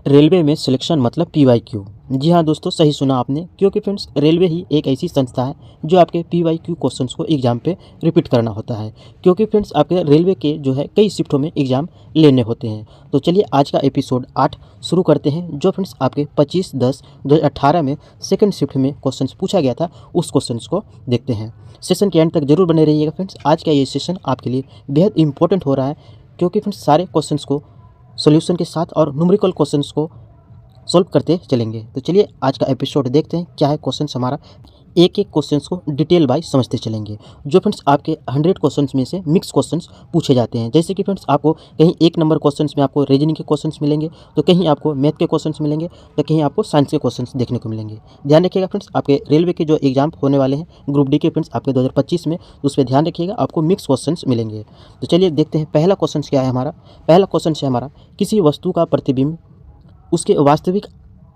Railway में selection मतलब PYQ। जी हाँ दोस्तों, सही सुना आपने, क्योंकि फ्रेंड्स रेलवे ही एक ऐसी संस्था है जो आपके PYQ क्वेश्चंस को एग्जाम पे रिपीट करना होता है। क्योंकि फ्रेंड्स आपके रेलवे के जो है कई शिफ्टों में एग्जाम लेने होते हैं। तो चलिए आज का एपिसोड 8 शुरू करते हैं, जो फ्रेंड्स आपके 25/10/2018 में सेकंड शिफ्ट में क्वेश्चंस पूछा गया था, उस क्वेश्चंस को देखते हैं। सेशन के एंड तक जरूर बने रहिएगा फ्रेंड्स। आज का ये सेशन आपके लिए बेहद इंपॉर्टेंट हो रहा है, क्योंकि फ्रेंड्स सारे क्वेश्चंस को सॉल्यूशन के साथ और न्यूमेरिकल क्वेश्चंस को सॉल्व करते चलेंगे। तो चलिए आज का एपिसोड देखते हैं क्या है क्वेश्चंस हमारा। एक एक क्वेश्चंस को डिटेल वाइज समझते चलेंगे। जो फ्रेंड्स आपके 100 क्वेश्चंस में से मिक्स क्वेश्चंस पूछे जाते हैं। जैसे कि फ्रेंड्स आपको कहीं 1 नंबर क्वेश्चंस में आपको रीजनिंग के क्वेश्चंस मिलेंगे, तो कहीं आपको मैथ के क्वेश्चंस मिलेंगे, तो कहीं आपको साइंस के क्वेश्चंस देखने को मिलेंगे। ध्यान रखिएगा फ्रेंड्स, आपके रेलवे के जो एग्जाम होने वाले हैं ग्रुप डी के फ्रेंड्स आपके 2025 में, तो उस पर ध्यान रखिएगा, आपको मिक्स क्वेश्चंस मिलेंगे। तो चलिए देखते हैं पहला क्वेश्चन क्या है हमारा। पहला क्वेश्चन है हमारा, किसी वस्तु का प्रतिबिंब उसके वास्तविक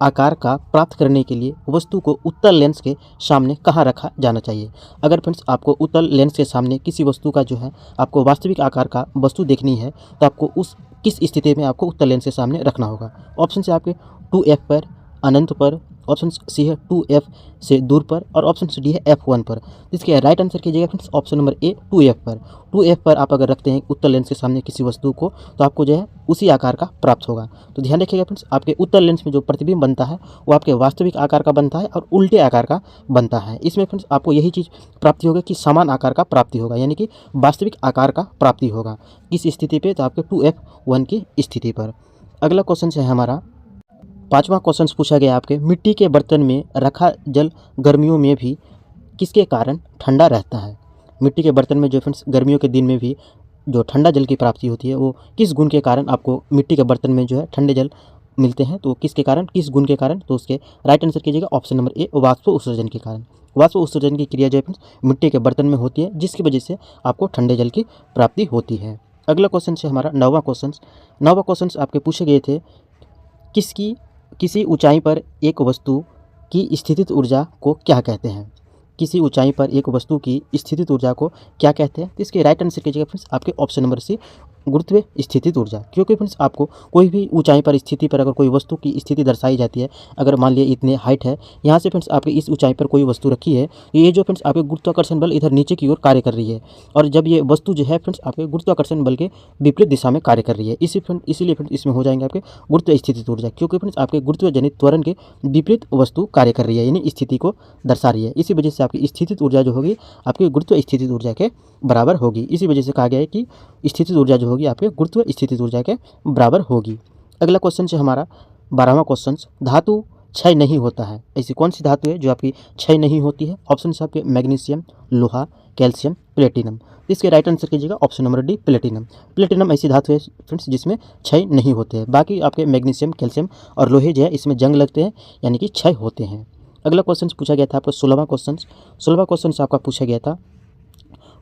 आकार का प्राप्त करने के लिए वस्तु को उत्तल लेंस के सामने कहाँ रखा जाना चाहिए। अगर फ्रेंड्स आपको उत्तल लेंस के सामने किसी वस्तु का जो है आपको वास्तविक आकार का वस्तु देखनी है, तो आपको उस किस स्थिति में आपको उत्तल लेंस के सामने रखना होगा। ऑप्शन से आपके 2F पर, अनंत पर, ऑप्शन सी है 2F से दूर पर, और ऑप्शन डी है F1 पर। इसके राइट आंसर कीजिएगा friends option number A 2F पर। 2F पर आप अगर रखते हैं उत्तल लेंस के सामने किसी वस्तु को, तो आपको जो है उसी आकार का प्राप्त होगा। तो ध्यान रखिएगा फ्रेंड्स, आपके उत्तल लेंस में जो प्रतिबिंब बनता है वो आपके वास्तविक आकार का बनता है और उल्टे आकार का बनता है। इसमें फ्रेंड्स आपको यही चीज़ प्राप्ति होगा कि समान आकार का प्राप्ति होगा, यानी कि वास्तविक आकार का प्राप्ति होगा। किस स्थिति पे? तो आपके 2F1 की स्थिति पर। अगला क्वेश्चन है हमारा, 5वां क्वेश्चन पूछा गया आपके, मिट्टी के बर्तन में रखा जल गर्मियों में भी किसके कारण ठंडा रहता है। मिट्टी के बर्तन में जो फ्रेंड्स गर्मियों के दिन में भी जो ठंडा जल की प्राप्ति होती है, वो किस गुण के कारण आपको मिट्टी के बर्तन में जो है ठंडे जल मिलते हैं। तो किसके कारण, किस गुण के कारण? तो उसके राइट आंसर कीजिएगा ऑप्शन नंबर ए, वाष्प उत्सर्जन के कारण। वाष्प उत्सर्जन की क्रिया जो है फ्रेंड्स मिट्टी के बर्तन में होती है, जिसकी वजह से आपको ठंडे जल की प्राप्ति होती है। अगला क्वेश्चन है हमारा 9वां क्वेश्चन। 9वां क्वेश्चन आपके पूछे गए थे, किसी ऊंचाई पर एक वस्तु की स्थितिज ऊर्जा को क्या कहते हैं। किसी ऊंचाई पर एक वस्तु की स्थितिज ऊर्जा को क्या कहते हैं। तो इसके राइट आंसर कीजिएगा फ्रेंड्स आपके ऑप्शन नंबर सी, गुरुत्व स्थितिज ऊर्जा। क्योंकि फ्रेंड्स आपको कोई भी ऊंचाई पर स्थिति पर अगर कोई वस्तु की स्थिति दर्शाई जाती है, अगर मान लिया इतने हाइट है, यहाँ से फ्रेंड्स आपके इस ऊंचाई पर कोई वस्तु रखी है, ये जो फ्रेंड्स आपके गुरुत्वाकर्षण बल इधर नीचे की ओर कार्य कर रही है, और जब ये वस्तु जो है फ्रेंड्स आपके गुरुत्वाकर्षण बल के विपरीत दिशा में कार्य कर रही है, इसीलिए फ्रेंड्स इसमें हो जाएंगे आपके गुरुत्व स्थितिज ऊर्जा। क्योंकि फ्रेंड्स आपके गुरुत्व जनित त्वरण के विपरीत वस्तु कार्य कर रही है, यानी स्थिति को दर्शा रही है। इसी वजह से आपकी स्थितिज ऊर्जा जो होगी आपके गुरुत्व स्थितिज ऊर्जा के बराबर होगी। इसी वजह से कहा गया है कि स्थितिज ऊर्जा जो होगी आपके गुरुत्व स्थितिज ऊर्जा के बराबर होगी। अगला क्वेश्चन है हमारा 12वां क्वेश्चन, धातु क्षय नहीं होता है, ऐसी कौन सी धातु है जो आपकी क्षय नहीं होती है। ऑप्शन है आपके मैग्नीशियम, लोहा, कैल्शियम, प्लेटिनम। इसके राइट आंसर कीजिएगा option number D, platinum. Platinum ऐसी धातु है फ्रेंड्स जिसमें क्षय नहीं होते हैं। बाकी आपके मैग्नीशियम, कैल्शियम और लोहे जो है इसमें जंग लगते हैं, यानी कि क्षय होते हैं। अगला क्वेश्चन पूछा गया था आपका 16वां क्वेश्चन। 16वां क्वेश्चन आपका पूछा गया था,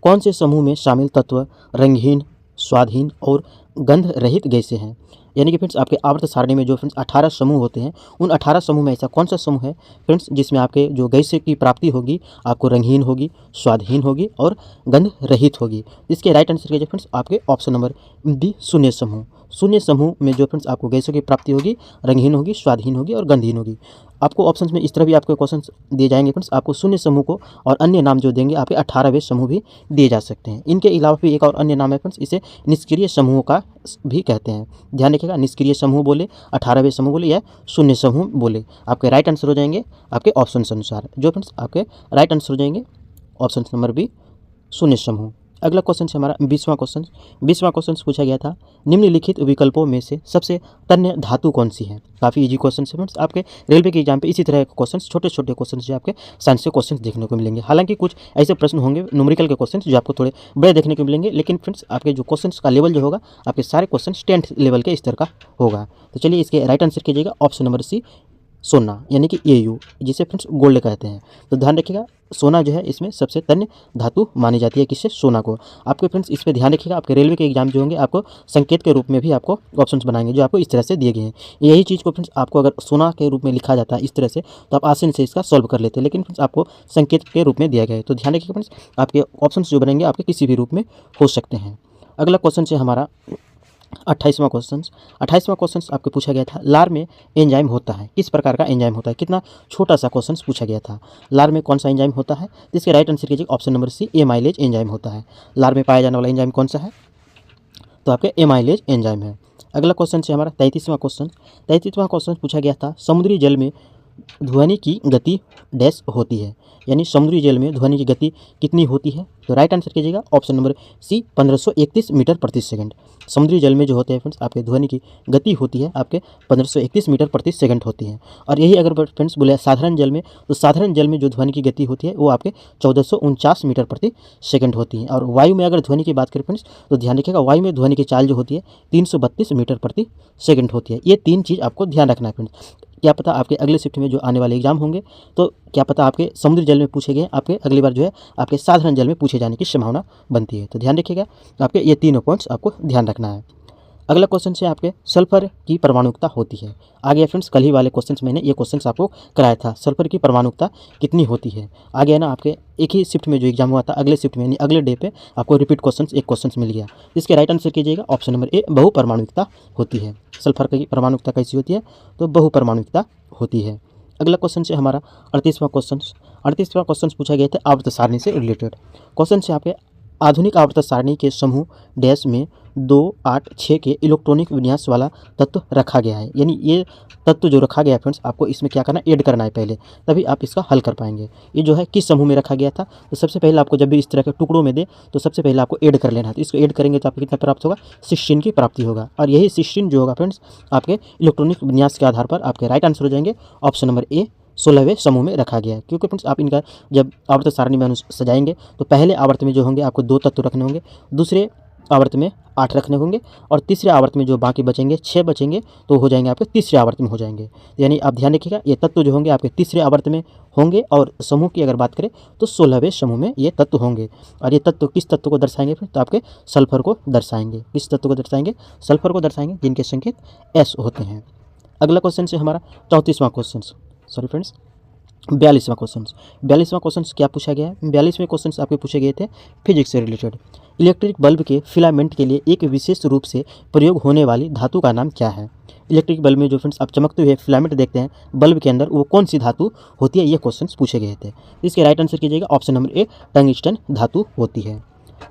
कौन से समूह में शामिल तत्व रंगहीन, स्वादहीन और गंध रहित गैसें हैं। यानी कि फ्रेंड्स आपके आवर्त सारणी में जो फ्रेंड्स 18 समूह होते हैं, उन 18 समूह में ऐसा कौन सा समूह है फ्रेंड्स जिसमें आपके जो गैसें की प्राप्ति होगी आपको रंगहीन होगी, स्वादहीन होगी और गंध रहित होगी। इसके राइट आंसर कीजिए फ्रेंड्स आपके ऑप्शन नंबर डी, शून्य समूह। शून्य समूह में जो फ्रेंड्स आपको गैसों की प्राप्ति होगी रंगहीन होगी, स्वादहीन होगी और गंधहीन होगी। आपको ऑप्शंस में इस तरह भी आपको क्वेश्चन दिए जाएंगे फ्रेंड्स, आपको शून्य समूह को और अन्य नाम जो देंगे आपके 18वें समूह भी दिए जा सकते हैं। इनके अलावा भी एक और अन्य नाम है फ्रेंड्स, इसे निष्क्रिय समूहों का भी कहते हैं। ध्यान रखिएगा, निष्क्रिय समूह बोले, 18वें समूह बोले या शून्य समूह बोले, आपके राइट आंसर हो जाएंगे आपके ऑप्शन अनुसार। जो फ्रेंड्स आपके राइट आंसर हो जाएंगे ऑप्शन नंबर बी, शून्य समूह। अगला क्वेश्चन है हमारा 20वां क्वेश्चन। 20वां क्वेश्चन पूछा गया था, निम्नलिखित विकल्पों में से सबसे तन्य धातु कौन सी है। काफ़ी इजी क्वेश्चन है फ्रेंड्स, आपके रेलवे के एग्जाम पे इसी तरह के क्वेश्चन, छोटे छोटे क्वेश्चन जो आपके साइंस के क्वेश्चन देखने को मिलेंगे। हालांकि कुछ ऐसे प्रश्न होंगे न्यूमेरिकल के क्वेश्चन जो आपको थोड़े बड़े देखने को मिलेंगे, लेकिन फ्रेंड्स आपके जो क्वेश्चन का लेवल जो होगा आपके सारे क्वेश्चन 10th लेवल के स्तर का होगा। तो चलिए इसके राइट आंसर कीजिएगा ऑप्शन नंबर सी, सोना, यानी कि AU, जिसे फ्रेंड्स गोल्ड कहते हैं। तो ध्यान रखिएगा, सोना जो है इसमें सबसे तन्य धातु मानी जाती है। किससे? सोना को। आपके फ्रेंड्स इस पर ध्यान रखिएगा, आपके रेलवे के एग्जाम जो होंगे आपको संकेत के रूप में भी आपको ऑप्शंस बनाएंगे जो आपको इस तरह से दिए गए हैं। यही चीज़ को फ्रेंड्स आपको अगर सोना के रूप में लिखा जाता है इस तरह से, तो आप आसानी से इसका सॉल्व कर लेते हैं, लेकिन फ्रेंड्स आपको संकेत के रूप में दिया गया है। तो ध्यान रखिएगा फ्रेंड्स, आपके ऑप्शन जो बनेंगे आपके किसी भी रूप में हो सकते हैं। अगला क्वेश्चन है हमारा 28वां क्वेश्चन आपको पूछा गया था, लार में एंजाइम होता है, किस प्रकार का एंजाइम होता है। कितना छोटा सा क्वेश्चन पूछा गया था, लार में कौन सा एंजाइम होता है। तो इसके राइट आंसर कीजिए option number C, amylase enzyme होता है। लार में पाया जाने वाला एंजाइम कौन सा है, तो आपके एमाइलेज एंजाइम है। अगला क्वेश्चन है हमारा 33वां क्वेश्चन पूछा गया था, समुद्री जल में ध्वनि की गति डैश होती है, यानी समुद्री जल में ध्वनि की गति कितनी होती है। तो राइट आंसर कीजिएगा ऑप्शन नंबर सी, 1531 मीटर प्रति सेकंड। समुद्री जल में जो होते हैं फ्रेंड्स आपके ध्वनि की गति होती है आपके 1531 मीटर प्रति सेकंड होती है। और यही अगर फ्रेंड्स बोले साधारण जल में, तो साधारण जल में जो ध्वनि की गति होती है वो आपके 1449 मीटर प्रति सेकंड होती है। और वायु में अगर ध्वनि की बात करें फ्रेंड्स, तो ध्यान रखिएगा वायु में ध्वनि की चाल जो होती है 332 मीटर प्रति सेकंड होती है। ये 3 चीज़ आपको ध्यान रखना है फ्रेंड्स। क्या पता आपके अगले शिफ्ट में जो आने वाले एग्जाम होंगे, तो क्या पता आपके समुद्री जल में पूछे गए, आपके अगली बार जो है आपके साधारण जल में पूछे जाने की संभावना बनती है। तो ध्यान रखिएगा, आपके ये तीनों पॉइंट्स आपको ध्यान रखना है। अगला क्वेश्चन से आपके सल्फर की परमाणुकता होती है। आगे फ्रेंड्स कल ही वाले क्वेश्चंस मैंने ये क्वेश्चंस आपको कराया था, सल्फर की परमाणुकता कितनी होती है। आगे है ना आपके एक ही शिफ्ट में जो एग्जाम हुआ था, अगले शिफ्ट में यानी अगले डे पे आपको रिपीट क्वेश्चंस एक क्वेश्चंस मिल गया। इसके राइट आंसर कीजिएगा ऑप्शन नंबर ए, बहुपरमाणुकता होती है। सल्फर की परमाणुकता कैसी होती है, तो बहुपरमाणुकता होती है। अगला क्वेश्चन से हमारा 38वां क्वेश्चन पूछा गया था आवर्त सारणी से रिलेटेड। क्वेश्चन से आपके आधुनिक आवर्त सारणी के समूह डैश में 2, 8, 6 के इलेक्ट्रॉनिक विन्यास वाला तत्व रखा गया है। यानी ये तत्व जो रखा गया है फ्रेंड्स, आपको इसमें क्या करना है, ऐड करना है पहले, तभी आप इसका हल कर पाएंगे। ये जो है किस समूह में रखा गया था, तो सबसे पहले आपको जब भी इस तरह के टुकड़ों में दे, तो सबसे पहले आपको ऐड कर लेना है। तो इसको ऐड करेंगे तो आपको कितना प्राप्त होगा, 16 की प्राप्ति होगा। और यही 16 जो होगा फ्रेंड्स आपके इलेक्ट्रॉनिक विन्यास के आधार पर आपके राइट आंसर हो जाएंगे ऑप्शन नंबर ए, 16वें समूह में रखा गया है। क्योंकि फ्रेंड्स आप इनका जब आवर्त सारणी में सजाएंगे, तो पहले आवर्त में जो होंगे आपको 2 तत्व रखने होंगे, दूसरे आवर्त में 8 रखने होंगे, और तीसरे आवर्त में जो बाकी बचेंगे 6 बचेंगे, तो हो जाएंगे आपके तीसरे आवर्त में हो जाएंगे। यानी आप ध्यान रखिएगा, ये तत्व जो होंगे आपके तीसरे आवर्त में होंगे। और समूह की अगर बात करें तो 16वें समूह में ये तत्व होंगे। और ये तत्व किस तत्व को दर्शाएंगे फिर, तो आपके सल्फर को दर्शाएंगे। किस तत्व को दर्शाएंगे, सल्फर को दर्शाएंगे, जिनके संकेत एस होते हैं। अगला क्वेश्चन से हमारा 42वां क्वेश्चन क्या पूछा गया है। 42वें क्वेश्चन आपके पूछे गए थे फिजिक्स से रिलेटेड। इलेक्ट्रिक बल्ब के फिलामेंट के लिए एक विशेष रूप से प्रयोग होने वाली धातु का नाम क्या है। इलेक्ट्रिक बल्ब में जो फ्रेंड्स आप चमकते हुए फिलामेंट देखते हैं बल्ब के अंदर, वो कौन सी धातु होती है, ये क्वेश्चन पूछे गए थे। इसके राइट आंसर कीजिएगा ऑप्शन नंबर ए, टंगस्टन धातु होती है।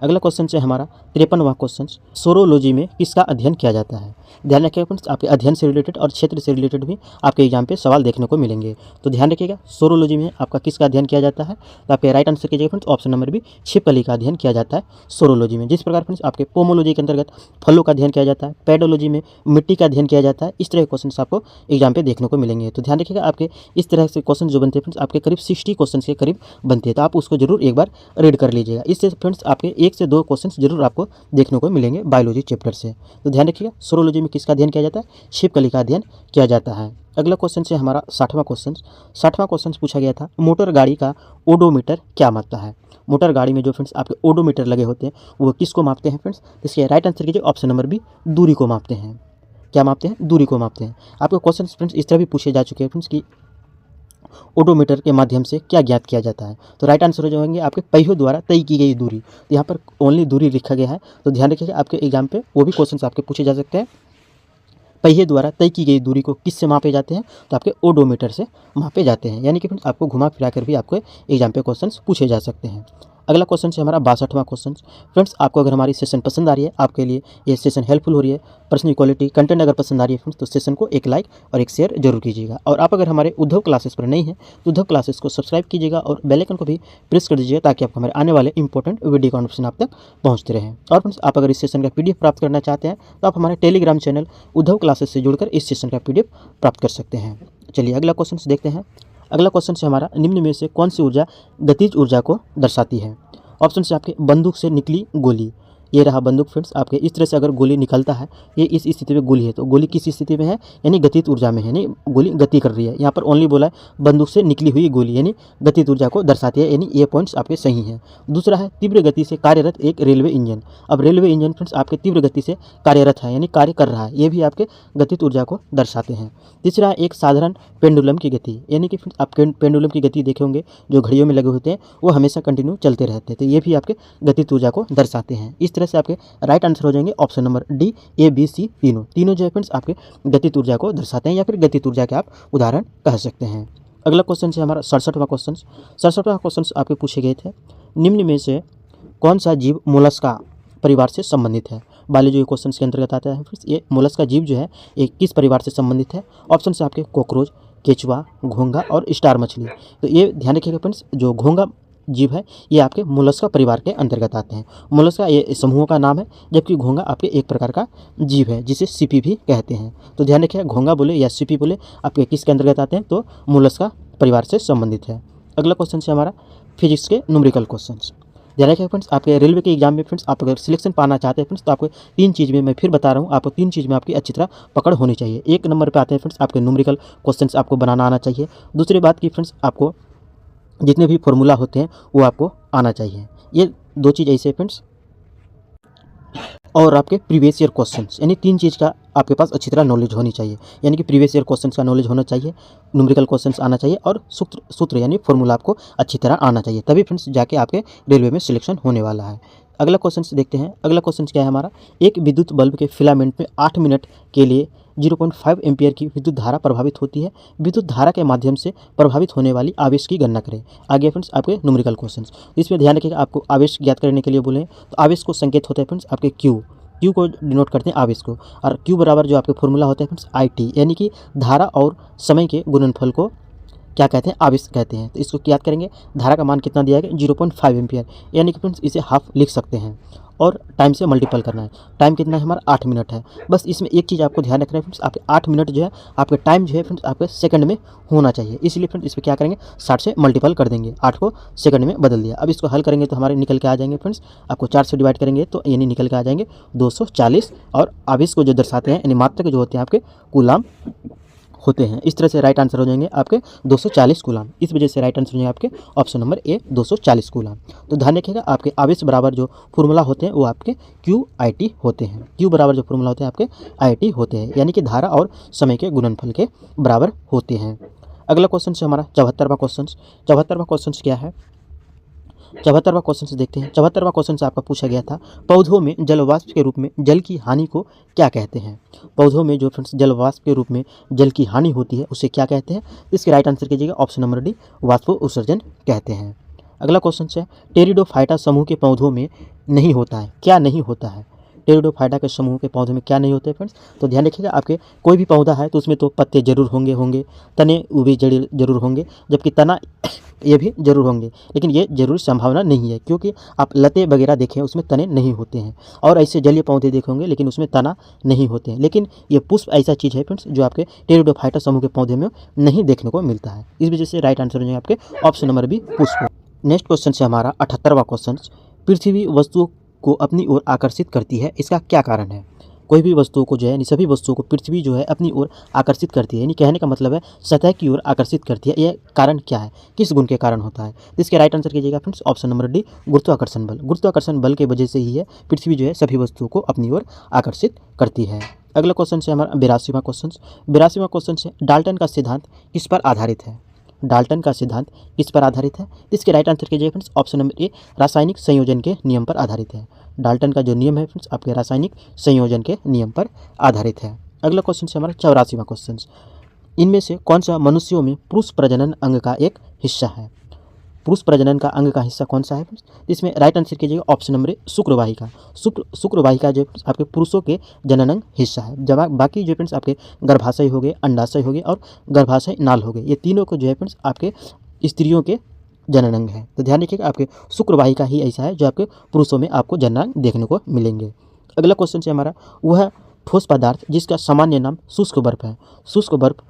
अगला क्वेश्चन है हमारा 53वां क्वेश्चन, सोरोलॉजी में किसका अध्ययन किया जाता है। ध्यान रखिएगा फ्रेंड्स, आपके अध्ययन से रिलेटेड और क्षेत्र से रिलेटेड भी आपके एग्जाम पे सवाल देखने को मिलेंगे। तो ध्यान रखिएगा, सोरोलॉजी में आपका किसका अध्ययन किया जाता है, तो आपके राइट आंसर कीजिएगा फ्रेंड्स ऑप्शन नंबर बी, छिपकली का अध्ययन किया जाता है सोरोलॉजी में। जिस प्रकार फ्रेंड्स आपके पोमोलॉजी के अंतर्गत फलों का अध्ययन किया जाता है, पेडोलॉजी में मिट्टी का अध्ययन किया जाता है। इस तरह के क्वेश्चन आपको एग्जाम पे देखने को मिलेंगे। तो ध्यान रखिएगा, आपके इस तरह से क्वेश्चन जो बनते हैं फ्रेंड्स आपके करीब 60 क्वेश्चन के करीब बनते हैं। तो आप उसको जरूर एक बार रीड कर लीजिएगा। इससे फ्रेंड्स आपके 1 से 2 क्वेश्चन जरूर आपको देखने को मिलेंगे बायोलॉजी चैप्टर से। तो ध्यान रखिएगा, सोरोलॉजी में किसका अध्ययन किया जाता है, छिपकली का अध्ययन किया जाता है। अगला क्वेश्चन से हमारा 60वां क्वेश्चन पूछा गया था, मोटर गाड़ी का ओडोमीटर क्या मापता है। मोटर गाड़ी में जो फ्रेंड्स आपके ओडोमीटर लगे होते हैं वो किसको मापते हैं फ्रेंड्स, इसके राइट आंसर कीजिए ऑप्शन नंबर बी, दूरी को मापते हैं। क्या मापते हैं, दूरी को मापते हैं। आपके क्वेश्चन फ्रेंड्स इस तरह भी पूछे जा चुके हैं फ्रेंड्स कि ओडोमीटर के माध्यम से क्या ज्ञात किया जाता है। तो राइट आंसर हो जाएंगे आपके पहियों द्वारा तय की गई दूरी। तो यहाँ पर ओनली दूरी लिखा गया है। तो ध्यान रखिएगा, आपके एग्जाम पे वो भी क्वेश्चंस आपके पूछे जा सकते हैं। पहिए द्वारा तय की गई दूरी को किससे मापे जाते हैं, तो आपके ओडोमीटर से मापे जाते हैं। यानी कि फ्रेंड्स आपको घुमा फिरा कर भी आपको एग्जाम पे क्वेश्चंस पूछे जा सकते हैं। अगला क्वेश्चन है हमारा 62वां क्वेश्चन। फ्रेंड्स आपको अगर हमारी सेशन पसंद आ रही है, आपके लिए ये सेशन हेल्पफुल हो रही है, पर्सनल क्वालिटी कंटेंट अगर पसंद आ रही है फ्रेंड्स, तो सेशन को एक लाइक और एक शेयर जरूर कीजिएगा। और आप अगर हमारे उद्धव क्लासेस पर नहीं हैं तो उद्धव क्लासेस को सब्सक्राइब कीजिएगा और बेल आइकन को भी प्रेस कर दीजिएगा, ताकि आपको हमारे आने वाले इंपॉर्टेंट वीडियो का नोटिफिकेशन आप तक पहुँचते रहें। और फ्रेंड्स आप अगर इस सेशन का PDF प्राप्त करना चाहते हैं तो आप हमारे टेलीग्राम चैनल उद्धव क्लासेस से जुड़कर इस सेशन का PDF प्राप्त कर सकते हैं। चलिए अगला क्वेश्चन देखते हैं। अगला क्वेश्चन है हमारा, निम्न में से कौन सी ऊर्जा गतिज ऊर्जा को दर्शाती है। ऑप्शन से आपके बंदूक से निकली गोली, ये रहा बंदूक फ्रेंड्स। आपके इस तरह से अगर गोली निकलता है, ये इस स्थिति में गोली है, तो गोली किस स्थिति में है, यानी गतिज ऊर्जा में है, यानी गोली गति कर रही है। यहाँ पर ओनली बोला है बंदूक से निकली हुई गोली, यानी गतिज ऊर्जा को दर्शाती है, यानी ये पॉइंट्स आपके सही हैं। दूसरा है तीव्र गति से कार्यरत एक रेलवे इंजन। अब रेलवे इंजन फ्रेंड्स आपके तीव्र गति से कार्यरत है, यानी कार्य कर रहा है, ये भी आपके गतिज ऊर्जा को दर्शाते हैं। तीसरा है एक साधारण पेंडुलम की गति, यानी कि आप पेंडुलम की गति देखे होंगे जो घड़ियों में लगे होते हैं, वो हमेशा कंटिन्यू चलते रहते हैं, तो ये भी आपके गतिज ऊर्जा को दर्शाते हैं। इस तरह से आपके राइट आंसर हो जाएंगे ऑप्शन नंबर डी, ए, बी, सी तीनों जो है फ्रेंड्स आपके गतित ऊर्जा को दर्शाते हैं या फिर गतित ऊर्जा के आप उदाहरण कह सकते हैं। अगला क्वेश्चन है हमारा 67वां क्वेश्चन। 67वां क्वेश्चन आपके पूछे गए थे, निम्न में से कौन सा जीव मोलस्का परिवार से संबंधित है। बाली जो क्वेश्चन के अंतर्गत आता है फ्रेंड्स, ये मोलस्का जीव जो है ये किस परिवार से संबंधित है। ऑप्शन से आपके कॉकरोच, केचुआ, घोंगा और स्टार मछली। तो ये ध्यान रखिएगा फ्रेंड्स, जो घोंगा जीव है ये आपके मोलस्का परिवार के अंतर्गत आते हैं। मोलस्का ये समूहों का नाम है, जबकि घोंगा आपके एक प्रकार का जीव है जिसे सीपी भी कहते हैं। तो ध्यान रखिएगा, घोंगा बोले या सीपी बोले आपके किसके अंतर्गत आते हैं, तो मोलस्का परिवार से संबंधित है। अगला क्वेश्चन है हमारा फिजिक्स के न्यूमेरिकल क्वेश्चन। ध्यान रखिएगा फ्रेंड्स, आपके रेलवे के एग्जाम में फ्रेंड्स आप अगर सिलेक्शन पाना चाहते हैं फ्रेंड्स, तो आपको 3 चीज़ में, मैं फिर बता रहा हूँ, आपको 3 चीज़ में आपकी अच्छी तरह पकड़ होनी चाहिए। 1 नंबर पे आते हैं फ्रेंड्स आपके न्यूमेरिकल क्वेश्चंस आपको बनाना आना चाहिए। दूसरी बात की फ्रेंड्स, आपको जितने भी फॉर्मूला होते हैं वो आपको आना चाहिए। ये 2 चीज़ ऐसे फ्रेंड्स, और आपके प्रीवियस ईयर क्वेश्चंस, यानी 3 चीज़ का आपके पास अच्छी तरह नॉलेज होनी चाहिए। यानी कि प्रीवियस ईयर क्वेश्चंस का नॉलेज होना चाहिए, न्यूमेरिकल क्वेश्चंस आना चाहिए और सूत्र यानी फॉर्मूला आपको अच्छी तरह आना चाहिए, तभी फ्रेंड्स जाके आपके रेलवे में सिलेक्शन होने वाला है। अगला क्वेश्चन देखते हैं। अगला क्वेश्चन क्या है हमारा, एक विद्युत बल्ब के फिलामेंट में 8 मिनट के लिए 0.5 एम्पियर की विद्युत धारा प्रभावित होती है। विद्युत धारा के माध्यम से प्रभावित होने वाली आवेश की गणना करें। आगे फ्रेंड्स आपके न्यूमेरिकल क्वेश्चंस, इसमें ध्यान रखिएगा, आपको आवेश ज्ञात करने के लिए बोले तो आवेश को संकेत होता है फ्रेंड्स आपके क्यू को डिनोट करते हैं आवेश को, और क्यू बराबर जो आपके फॉर्मूला होता है फ्रेंड्स IT, यानी कि धारा और समय के गुणनफल को क्या कहते हैं, आवेश कहते हैं। तो इसको याद करेंगे, धारा का मान कितना दिया गया 0.5 एम्पियर, यानी कि फ्रेंड्स इसे हाफ लिख सकते हैं और टाइम से मल्टीपल करना है। टाइम कितना है हमारा 8 मिनट है। बस इसमें एक चीज़ आपको ध्यान रखना है फ्रेंड्स, आपके 8 मिनट जो है आपके टाइम जो है फ्रेंड्स आपके सेकंड में होना चाहिए, इसलिए फ्रेंड्स इस पर क्या करेंगे 60 से मल्टीपल कर देंगे, 8 को सेकंड में बदल दिया। अब इसको हल करेंगे तो हमारे निकल के आ जाएंगे फ्रेंड्स, आपको 4 से डिवाइड करेंगे तो यानी निकल के आ जाएंगे 240, और आवेश को जो दर्शाते हैं यानी मात्रक जो होते हैं आपके कूलाम होते हैं। इस तरह से राइट आंसर हो जाएंगे आपके 240 कूलाम। इस वजह से राइट आंसर हो जाएंगे आपके ऑप्शन नंबर ए 240 कूलाम। तो ध्यान रखिएगा, आपके आवेश बराबर जो फॉर्मूला होते हैं वो आपके QIT होते हैं। क्यू बराबर जो फॉर्मूला होते हैं आपके IT होते हैं, यानी कि धारा और समय के गुणनफल के बराबर होते हैं। अगला क्वेश्चन है हमारा 74वां क्वेश्चन। 74वां क्वेश्चन क्या है, 74वां क्वेश्चन से देखते हैं। 74वां क्वेश्चन से आपका पूछा गया था, पौधों में जलवाष्प के रूप में जल की हानि को क्या कहते हैं। पौधों में जो फ्रेंड्स जलवाष्प के रूप में जल की हानि होती है उसे क्या कहते हैं। इसके राइट आंसर कीजिएगा ऑप्शन नंबर डी, वाष्प उत्सर्जन कहते हैं। अगला क्वेश्चन है, टेरिडोफाइटा समूह के पौधों में नहीं होता है, क्या नहीं होता है। टेरिडोफाइटा के समूह के पौधों में क्या नहीं होते फ्रेंड्स, तो ध्यान रखिएगा, आपके कोई भी पौधा है तो उसमें तो पत्ते जरूर होंगे, तने भी जरूर होंगे, जबकि तना ये भी जरूर होंगे, लेकिन ये जरूर संभावना नहीं है, क्योंकि आप लते वगैरह देखें उसमें तने नहीं होते हैं, और ऐसे जलीय पौधे देखेंगे लेकिन उसमें तना नहीं होते हैं। लेकिन ये पुष्प ऐसा चीज़ है फ्रेंड्स जो आपके टेरिडोफाइटा समूह के पौधे में नहीं देखने को मिलता है। इस वजह से राइट आंसर हो जाएगा आपके ऑप्शन नंबर बी, पुष्प। नेक्स्ट क्वेश्चन है हमारा 78वां क्वेश्चन, पृथ्वी वस्तुओं को अपनी ओर आकर्षित करती है, इसका क्या कारण है। कोई भी वस्तुओं को जो है, सभी वस्तुओं को पृथ्वी जो है अपनी ओर आकर्षित करती है, यानी कहने का मतलब है सतह की ओर आकर्षित करती है। यह कारण क्या है, किस गुण के कारण होता है। इसके राइट आंसर कीजिएगा फ्रेंड्स ऑप्शन नंबर डी, गुरुत्वाकर्षण बल। गुरुत्वाकर्षण बल के वजह से ही है पृथ्वी जो है सभी वस्तुओं को अपनी ओर आकर्षित करती है। अगला क्वेश्चन है हमारा 82वां क्वेश्चन। 82वां क्वेश्चन है, डाल्टन का सिद्धांत किस पर आधारित है। डाल्टन का सिद्धांत किस पर आधारित है। इसके राइट आंसर कीजिए फ्रेंड्स ऑप्शन नंबर ए, रासायनिक संयोजन के नियम पर आधारित है। डाल्टन का जो नियम है फ्रेंड्स आपके रासायनिक संयोजन के नियम पर आधारित है। अगला क्वेश्चन है हमारा 84वां क्वेश्चन, इनमें से कौन सा मनुष्यों में पुरुष प्रजनन अंग का एक हिस्सा है। पुरुष प्रजनन का अंग का हिस्सा कौन सा है। इसमें राइट आंसर कीजिएगा ऑप्शन नंबर ए, शुक्रवाहिका। शुक्रवाहिका जो आपके पुरुषों के जनन अंग हिस्सा है। जब बाकी जो फ्रेंड्स आपके गर्भाशय हो गए, अंडाशय हो गए और गर्भाशय नाल हो गए, ये तीनों को जो है फ्रेंड्स आपके स्त्रियों के जनन अंग है। तो ध्यान रखिएगा, आपके शुक्रवाहिका ही ऐसा है जो आपके पुरुषों में आपको जनन अंग देखने को मिलेंगे। अगला क्वेश्चन है हमारा, वह ठोस पदार्थ जिसका सामान्य नाम शुष्क बर्फ है, शुष्क बर्फ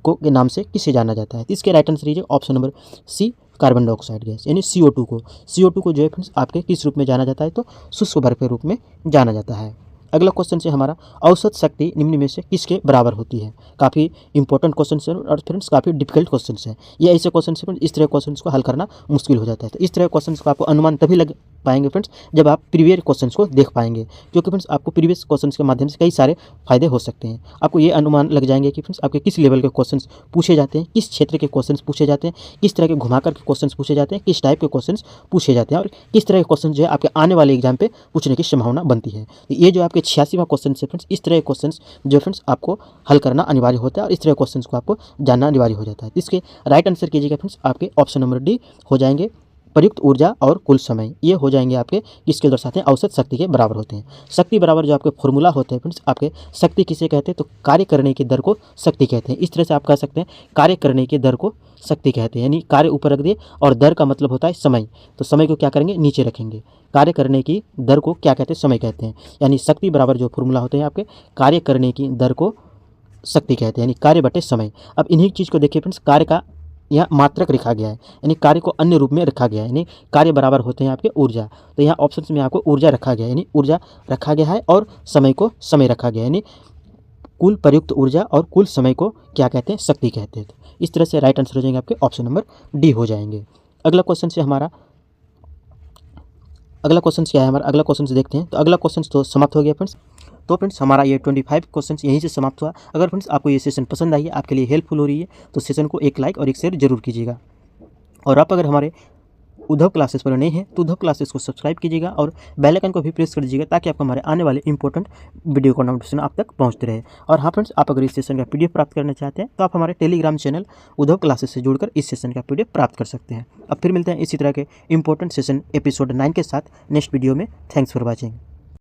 को के नाम से किसे जाना जाता है। इसके राइट आंसर कीजिए option number C, carbon dioxide gas, यानी CO2 को जो है फ्रेंड्स आपके किस रूप में जाना जाता है, तो शुष्क बर्फ के रूप में जाना जाता है। अगला क्वेश्चन है हमारा, औसत शक्ति निम्न में से किसके बराबर होती है। काफ़ी इंपॉर्टेंट क्वेश्चन है और फ्रेंड्स काफ़ी डिफिकल्ट क्वेश्चन है। ये ऐसे क्वेश्चन है फ्रेंड्स, इस तरह क्वेश्चन को हल करना मुश्किल हो जाता है। तो इस तरह क्वेश्चन को आपको अनुमान तभी लग पाएंगे फ्रेंड्स जब आप प्रीवियस क्वेश्चन को देख पाएंगे, क्योंकि फ्रेंड्स आपको प्रीवियस क्वेश्चन के माध्यम से कई सारे फायदे हो सकते हैं। आपको ये अनुमान लग जाएंगे कि फ्रेंड्स आपके किस लेवल के क्वेश्चन पूछे जाते हैं, किस क्षेत्र के क्वेश्चन पूछे जाते हैं, किस तरह के घुमाकर के क्वेश्चन पूछे जाते हैं, किस टाइप के क्वेश्चन पूछे जाते हैं और किस तरह के क्वेश्चन जो है आपके आने वाले एग्जाम पे पूछने की संभावना बनती है। तो ये जो आपके 86वां क्वेश्चन है फ्रेंड्स, इस तरह के क्वेश्चन जो फ्रेंड्स आपको हल करना अनिवार्य होता है और इस तरह के क्वेश्चन को आपको जानना अनिवार्य हो जाता है। इसके राइट आंसर कीजिएगा फ्रेंड्स, आपके ऑप्शन नंबर डी हो जाएंगे, प्रयुक्त ऊर्जा और कुल समय। ये हो जाएंगे आपके किसके दर्शाते हैं, औसत शक्ति के बराबर होते हैं। शक्ति बराबर जो आपके फॉर्मूला होते हैं फ्रेंड्स, आपके शक्ति किसे कहते हैं, तो कार्य करने की दर को शक्ति कहते हैं। इस तरह से आप कह सकते हैं कार्य करने की दर को शक्ति कहते हैं, यानी कार्य ऊपर रख दिए और दर का मतलब होता है समय, तो समय को क्या करेंगे, नीचे रखेंगे। कार्य करने की दर को क्या कहते हैं, समय कहते हैं। यानी शक्ति बराबर जो फॉर्मूला होते हैं आपके कार्य करने की दर को शक्ति कहते हैं, यानी कार्य बटे समय। अब इन्हीं चीज़ को देखिए फ्रेंड्स, कार्य का यहाँ मात्रक लिखा गया है, यानी कार्य को अन्य रूप में रखा गया है, यानी कार्य बराबर होते हैं आपके ऊर्जा। तो यहाँ ऑप्शन में आपको ऊर्जा रखा गया है, यानी ऊर्जा रखा गया है और समय को समय रखा गया है, यानी कुल प्रयुक्त ऊर्जा और कुल समय को क्या कहते हैं, शक्ति कहते हैं। तो इस तरह से राइट आंसर हो जाएंगे आपके ऑप्शन नंबर डी हो जाएंगे। अगला क्वेश्चन से हमारा अगला क्वेश्चन क्या है, हमारा अगला क्वेश्चन देखते हैं। तो अगला क्वेश्चन तो समाप्त हो गया फ्रेंड्स। तो फ्रेंड्स हमारा ये 25 क्वेश्चन यहीं से समाप्त हुआ। अगर फ्रेंड्स आपको ये सेशन पसंद आई है, आपके लिए हेल्पफुल हो रही है, तो सेशन को एक लाइक और एक शेयर जरूर कीजिएगा। और आप अगर हमारे उद्धव क्लासेस पर नए हैं तो उद्धव क्लासेस को सब्सक्राइब कीजिएगा और बेल आइकन को भी प्रेस कर दीजिएगा, ताकि आपको हमारे आने वाले इंपॉर्टेंट वीडियो का नोटिफिकेशन आप तक पहुंचते रहे। और हाँ फ्रेंड्स, आप अगर इस सेशन का पीडीएफ प्राप्त करना चाहते हैं तो आप हमारे टेलीग्राम चैनल उद्धव क्लासेस से जुड़कर इस सेशन का पीडीएफ प्राप्त कर सकते हैं। अब फिर मिलते हैं इसी तरह के इंपॉर्टेंट सेशन एपिसोड 9 के साथ नेक्स्ट वीडियो में। Thanks for watching.